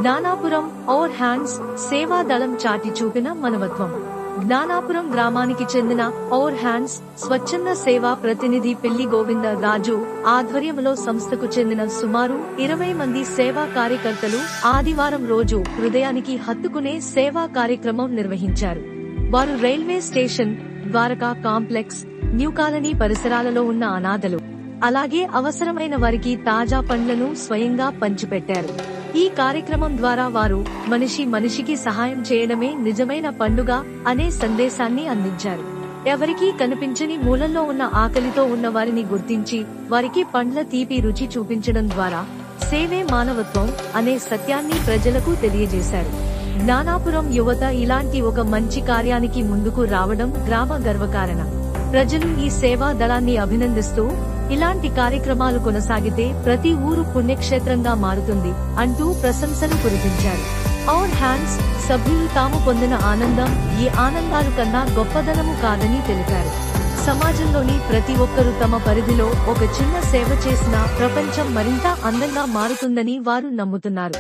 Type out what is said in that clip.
జ్ఞానాపురం ఔర్ hands సేవా దళం చాటి చూపిన మనవత్వం. జ్ఞానాపురం గ్రామానికి చెందిన ఔర్ హ్యాండ్స్ స్వచ్ఛంద సేవా ప్రతినిధి పెళ్లి గోవింద రాజు ఆధ్వర్యంలో సంస్థకు చెందిన సుమారు 20 మంది సేవా కార్యకర్తలు ఆదివారం రోజు హృదయానికి హత్తుకునే సేవా కార్యక్రమం నిర్వహించారు. వారు railway station, Dwaraka complex, new colony పరిసరాలలో ఉన్న అనాథలు, అలాగే అవసరమైన వారికి తాజా పండ్లను స్వయంగా పంచిపెట్టారు. ఈ కార్యక్రమం ద్వారా వారు మనిషికి సహాయం చేయడమే నిజమైన పండుగ అనే సందేశాన్ని అందించారు. ఎవరికీ కనిపించని మూలల్లో ఉన్న ఆకలితో ఉన్న వారిని గుర్తించి వారికి పండ్ల తీపి రుచి చూపించడం ద్వారా సేవే మానవత్వం అనే సత్యాన్ని ప్రజలకు తెలియజేశారు. జ్ఞానాపురం యువత ఇలాంటి ఒక మంచి కార్యానికి ముందుకు రావడం గ్రామ గర్వకారణం. ప్రజలు ఈ సేవా దళాన్ని అభినందిస్తూ ఇలాంటి కార్యక్రమాలు కొనసాగితే ప్రతి ఊరు పుణ్యక్షేత్రంగా మారుతుంది అంటూ ప్రశంసలు కురిపించారు. ఔర్ హ్యాండ్స్ సభ్యులు తాము పొందిన ఆనందం ఈ ఆనందాలు కన్నా గొప్పదనము కాదని తెలిపారు. సమాజంలోని ప్రతి ఒక్కరూ తమ పరిధిలో ఒక చిన్న సేవ చేసినా ప్రపంచం మరింత అందంగా మారుతుందని వారు నమ్ముతున్నారు.